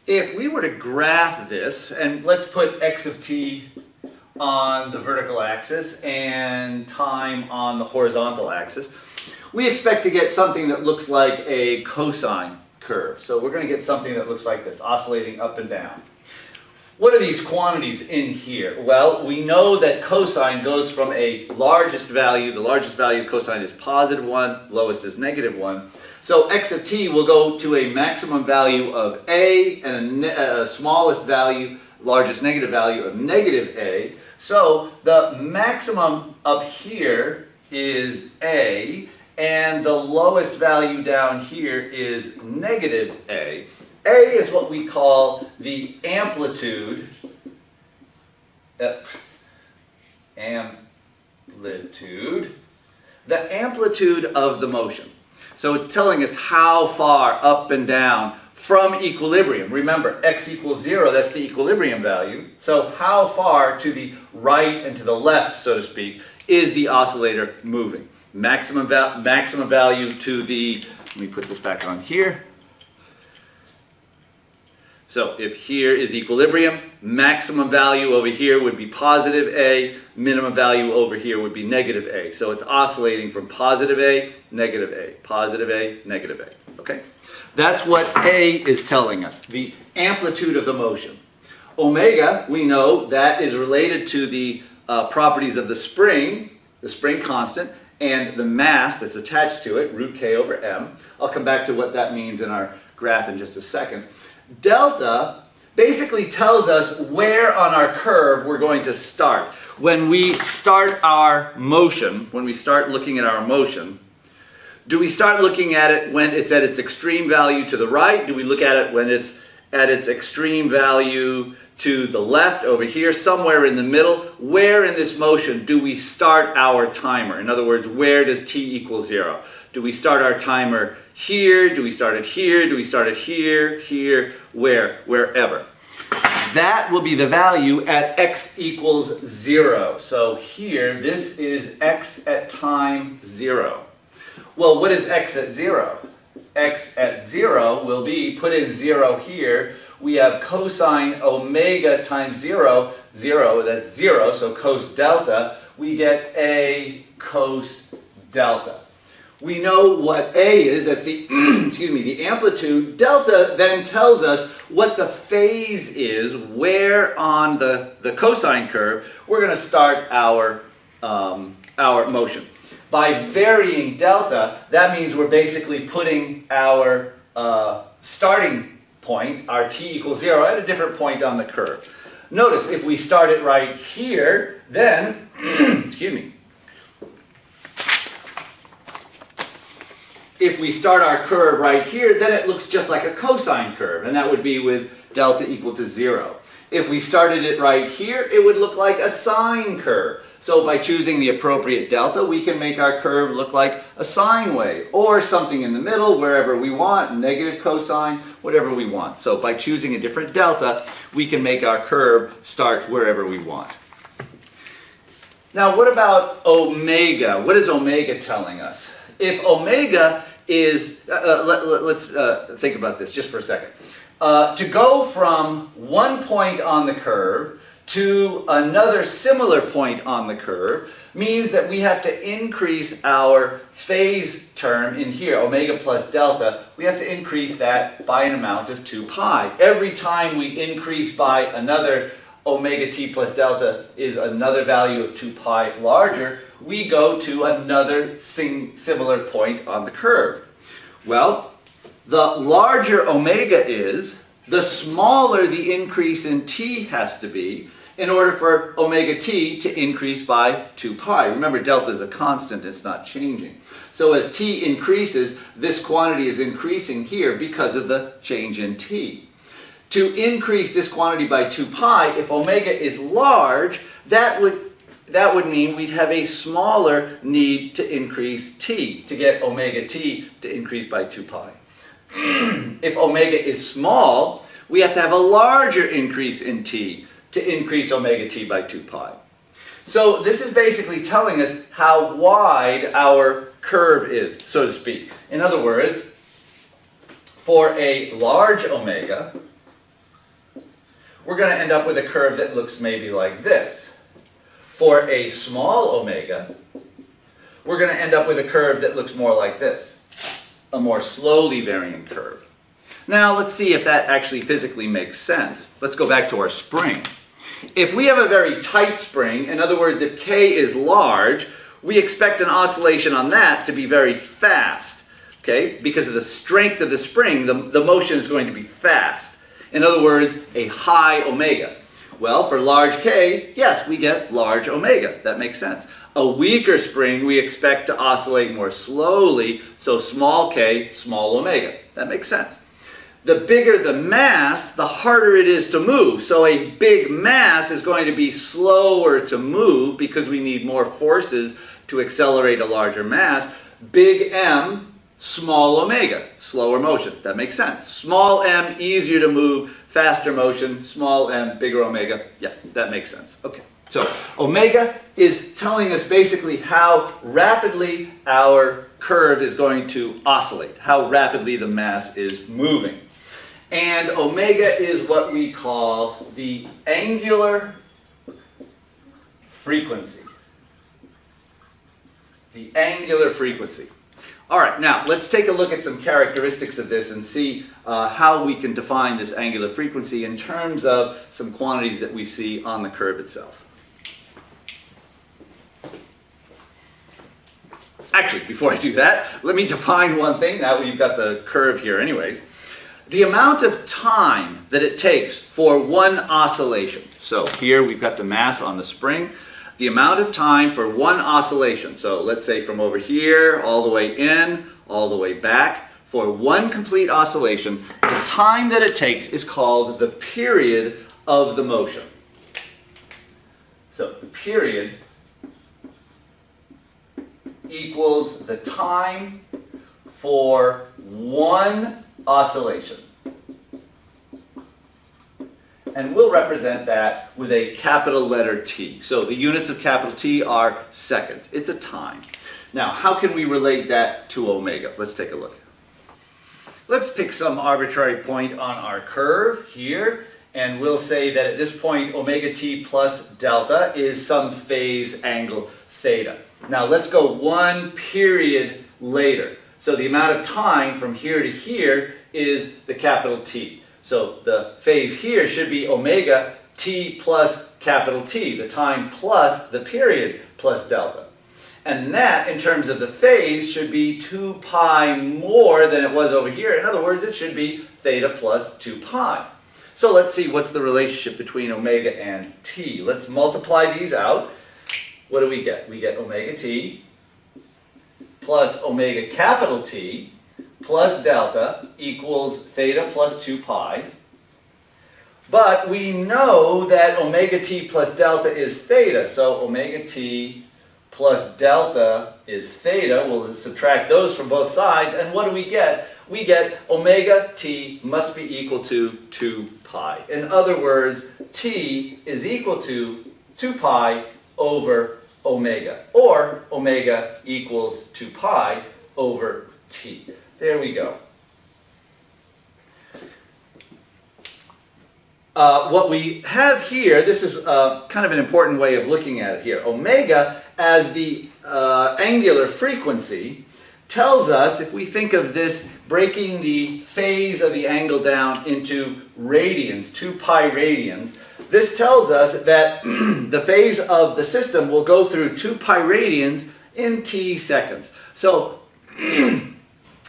if we were to graph this, and let's put x of t on the vertical axis and time on the horizontal axis, we expect to get something that looks like a cosine curve. So we're going to get something that looks like this, oscillating up and down. What are these quantities in here? Well, we know that cosine goes from a largest value. The largest value of cosine is +1, lowest is -1. So x of t will go to a maximum value of a and a smallest value, largest negative value of -a. So the maximum up here is a, and the lowest value down here is -a. A is what we call the amplitude, the amplitude of the motion. So it's telling us how far up and down from equilibrium. Remember, x equals 0, that's the equilibrium value. So how far to the right and to the left, so to speak, is the oscillator moving? Maximum value to the, let me put this back on here. So if here is equilibrium, maximum value over here would be +a, minimum value over here would be -a. So it's oscillating from +a, -a, +a, -a. Okay? That's what A is telling us, the amplitude of the motion. Omega, we know that is related to the properties of the spring constant, and the mass that's attached to it, root k over m. I'll come back to what that means in our graph in just a second. Delta basically tells us where on our curve we're going to start. When we start our motion, when we start looking at our motion, do we start looking at it when it's at its extreme value to the right? Do we look at it when it's at its extreme value to the left, over here, somewhere in the middle? Where in this motion do we start our timer? In other words, where does t equal 0? Do we start our timer here? Do we start it here? Do we start it here? Here? Where? Wherever. That will be the value at x equals 0. So here, this is x at time 0. Well, what is x at 0? X at 0 will be, put in 0 here, we have cosine omega times 0, 0, that's 0, so cos delta, we get a cos delta. We know what A is, that's the, excuse me, the amplitude. Delta then tells us what the phase is, where on the cosine curve we're going to start our motion. By varying delta, that means we're basically putting our starting point, our t equals 0, at a different point on the curve. Notice, if we start it right here, then, excuse me, if we start our curve right here, then it looks just like a cosine curve, and that would be with delta equal to 0. If we started it right here, it would look like a sine curve. So by choosing the appropriate delta, we can make our curve look like a sine wave, or something in the middle, wherever we want, negative cosine, whatever we want. So by choosing a different delta, we can make our curve start wherever we want. Now, what about omega? What is omega telling us? If omega is, let's think about this just for a second. To go from one point on the curve to another similar point on the curve means that we have to increase our phase term in here, omega plus delta. We have to increase that by an amount of 2 pi. Every time we increase by another omega t plus delta is another value of 2 pi larger, we go to another similar point on the curve. Well, the larger omega is, the smaller the increase in t has to be in order for omega t to increase by 2 pi. Remember, delta is a constant, it's not changing. So as t increases, this quantity is increasing here because of the change in t. To increase this quantity by 2 pi, if omega is large, that would mean we'd have a smaller need to increase t, to get omega t to increase by 2 pi. If omega is small, we have to have a larger increase in t to increase omega t by 2 pi. So this is basically telling us how wide our curve is, so to speak. In other words, for a large omega, we're going to end up with a curve that looks maybe like this. For a small omega, we're going to end up with a curve that looks more like this, a more slowly varying curve. Now let's see if that actually physically makes sense. Let's go back to our spring. If we have a very tight spring, in other words, if K is large, we expect an oscillation on that to be very fast. Okay? Because of the strength of the spring, the motion is going to be fast. In other words, a high omega. Well, for large K, yes, we get large omega. That makes sense. A weaker spring, we expect to oscillate more slowly, so small K, small omega. That makes sense. The bigger the mass, the harder it is to move. So a big mass is going to be slower to move because we need more forces to accelerate a larger mass. Big M, small omega, slower motion. That makes sense. Small m, easier to move, faster motion. Small m, bigger omega. Yeah, that makes sense. Okay, so omega is telling us basically how rapidly our curve is going to oscillate, how rapidly the mass is moving. And omega is what we call the angular frequency. The angular frequency. All right, now let's take a look at some characteristics of this and see how we can define this angular frequency in terms of some quantities that we see on the curve itself. Actually, before I do that, let me define one thing. Now we've got the curve here anyways. The amount of time that it takes for one oscillation. So here we've got the mass on the spring. The amount of time for one oscillation. So let's say from over here, all the way in, all the way back. For one complete oscillation, the time that it takes is called the period of the motion. So the period equals the time for one oscillation. And we'll represent that with a capital letter T. So the units of capital T are seconds. It's a time. Now, how can we relate that to omega? Let's take a look. Let's pick some arbitrary point on our curve here, and we'll say that at this point omega t plus delta is some phase angle theta. Now let's go one period later. So the amount of time from here to here is the capital T. So the phase here should be omega t plus capital T, the time plus the period plus delta. And that, in terms of the phase, should be 2 pi more than it was over here. In other words, it should be theta plus 2 pi. So let's see what's the relationship between omega and t. Let's multiply these out. What do we get? We get omega t plus omega capital T plus delta equals theta plus 2 pi. But we know that omega t plus delta is theta, so omega t plus delta is theta. We'll subtract those from both sides, and what do we get? We get omega t must be equal to 2 pi. In other words, t is equal to 2 pi over omega, or omega equals 2 pi over t. There we go. What we have here, this is kind of an important way of looking at it here. Omega as the angular frequency tells us, if we think of this breaking the phase of the angle down into radians, 2 pi radians, this tells us that the phase of the system will go through 2 pi radians in t seconds. So,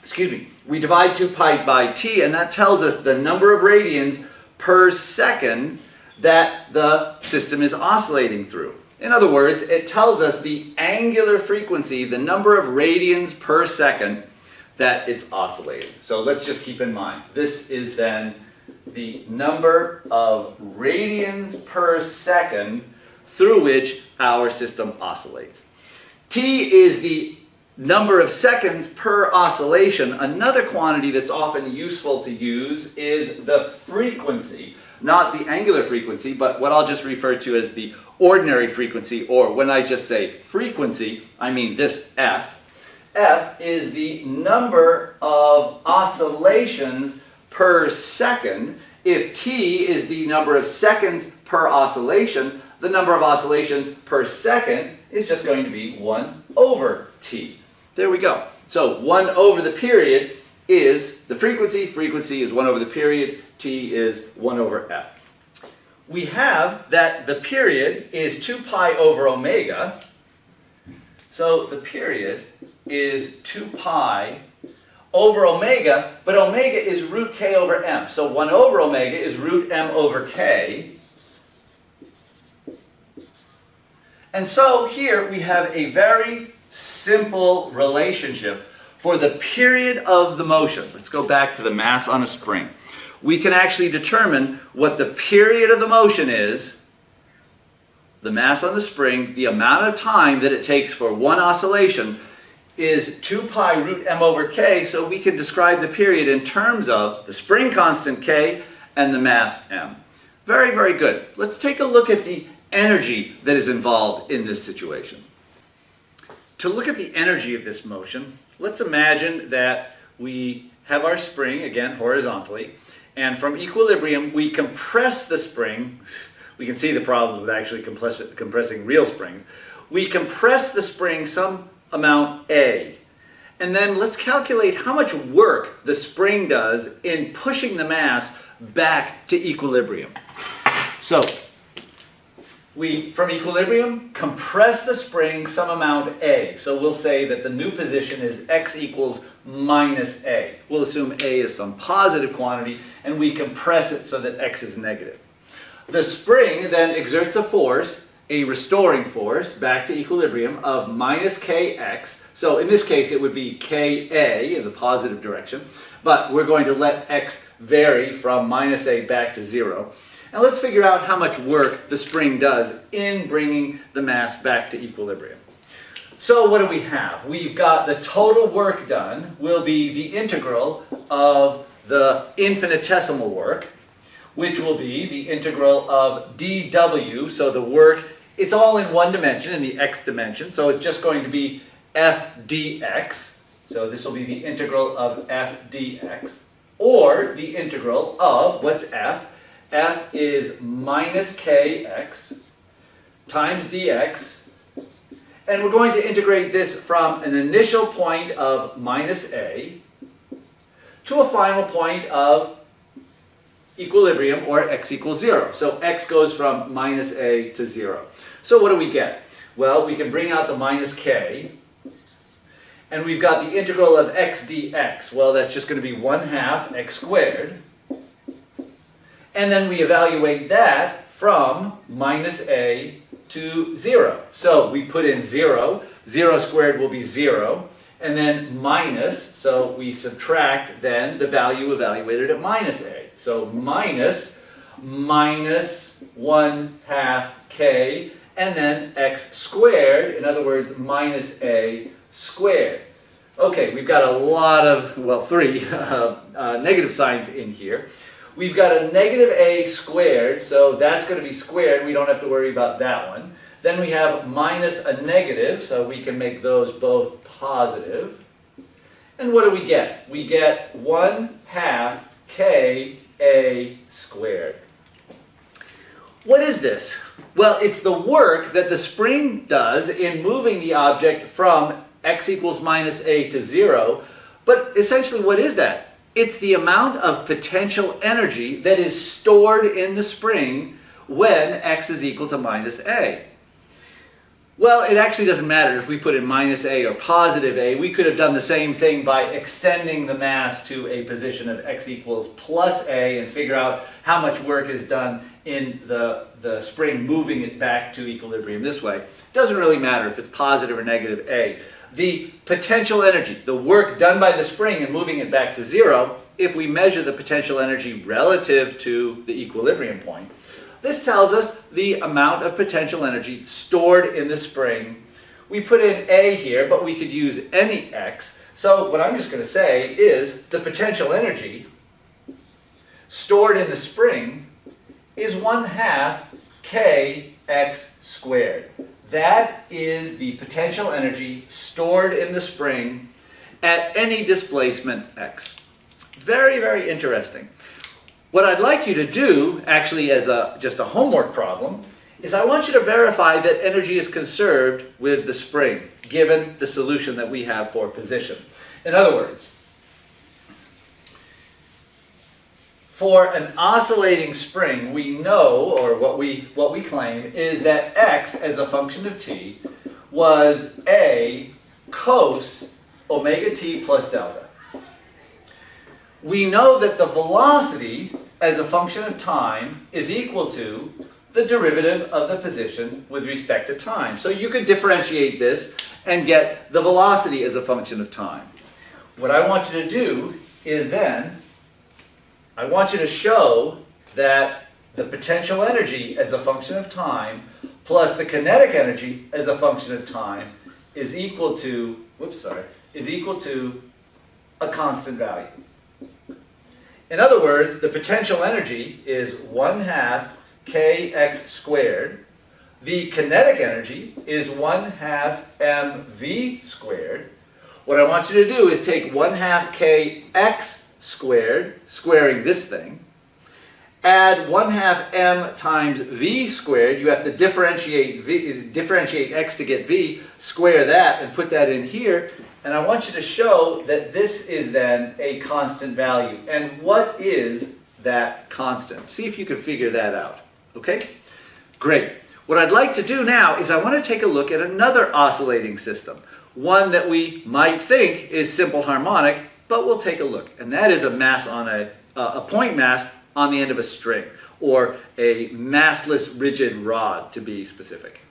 excuse me, we divide 2 pi by t, and that tells us the number of radians per second that the system is oscillating through. In other words, it tells us the angular frequency, the number of radians per second that it's oscillating. So let's just keep in mind, this is then the number of radians per second through which our system oscillates. T is the number of seconds per oscillation. Another quantity that's often useful to use is the frequency. Not the angular frequency, but what I'll just refer to as the ordinary frequency, or when I just say frequency, I mean this F. F is the number of oscillations per second. if t is the number of seconds per oscillation, the number of oscillations per second is just going to be 1 over t. There we go. So 1 over the period is the frequency. Frequency is 1 over the period. T is 1 over f. We have that the period is 2 pi over omega. So the period is 2 pi over omega, but omega is root k over m. So 1 over omega is root m over k. And so here we have a very simple relationship for the period of the motion. Let's go back to the mass on a spring. We can actually determine what the period of the motion is, the mass on the spring, the amount of time that it takes for one oscillation is 2 pi root m over k, so we can describe the period in terms of the spring constant k and the mass m. Very, very good. Let's take a look at the energy that is involved in this situation. To look at the energy of this motion, let's imagine that we have our spring, again horizontally, and from equilibrium we compress the spring. We can see the problems with actually compressing real springs. We compress the spring some amount A, and then let's calculate how much work the spring does in pushing the mass back to equilibrium. So we, from equilibrium, compress the spring some amount A. So we'll say that the new position is x equals minus A. We'll assume A is some positive quantity, and we compress it so that x is negative. The spring then exerts a force, a restoring force, back to equilibrium of minus kx. So in this case it would be ka in the positive direction, but we're going to let x vary from minus a back to 0. And let's figure out how much work the spring does in bringing the mass back to equilibrium. So what do we have? We've got the total work done will be the integral of the infinitesimal work, which will be the integral of dw, so the work, it's all in one dimension, in the x dimension, so it's just going to be f dx. So this will be the integral of f dx, or the integral of, what's f? F is minus kx times dx, and we're going to integrate this from an initial point of minus a to a final point of equilibrium, or x equals 0. So x goes from minus a to 0. So what do we get? Well, we can bring out the minus k, and we've got the integral of x dx. Well, that's just going to be 1/2 x squared. And then we evaluate that from minus a to 0. So we put in 0. 0 squared will be 0. And then minus, so we subtract then the value evaluated at minus a. So minus 1/2 k, and then x squared, in other words, minus a squared. Okay, we've got a lot of, well, 3 negative signs in here. We've got a negative a squared, so that's going to be squared. We don't have to worry about that one. Then we have minus a negative, so we can make those both positive. And what do we get? We get 1/2 ka squared. What is this? Well, it's the work that the spring does in moving the object from x equals minus a to 0. But essentially, what is that? It's the amount of potential energy that is stored in the spring when x is equal to minus a. Well, it actually doesn't matter if we put in minus a or positive a. We could have done the same thing by extending the mass to a position of x equals plus a and figure out how much work is done in the spring moving it back to equilibrium this way. It doesn't really matter if it's positive or negative a. The potential energy, the work done by the spring in moving it back to 0, if we measure the potential energy relative to the equilibrium point, this tells us the amount of potential energy stored in the spring. We put in a here, but we could use any x. So what I'm just going to say is the potential energy stored in the spring is 1/2 kx squared. That is the potential energy stored in the spring at any displacement x. Very, very interesting. What I'd like you to do, actually as just a homework problem, is I want you to verify that energy is conserved with the spring, given the solution that we have for position. In other words, for an oscillating spring, we know, or what we claim, is that x as a function of t was a cos omega t plus delta. We know that the velocity as a function of time is equal to the derivative of the position with respect to time. So you could differentiate this and get the velocity as a function of time. What I want you to do is then, I want you to show that the potential energy as a function of time plus the kinetic energy as a function of time is equal to, is equal to a constant value. In other words, the potential energy is 1/2 kx squared. The kinetic energy is 1/2 mv squared. What I want you to do is take 1/2 kx squared, squaring this thing, add 1/2 m times v squared. You have to differentiate x to get v, square that and put that in here. And I want you to show that this is then a constant value. And what is that constant? See if you can figure that out. Okay? Great. What I'd like to do now is I want to take a look at another oscillating system. One that we might think is simple harmonic, but we'll take a look. And that is a mass on a point mass on the end of a string, or a massless rigid rod, to be specific.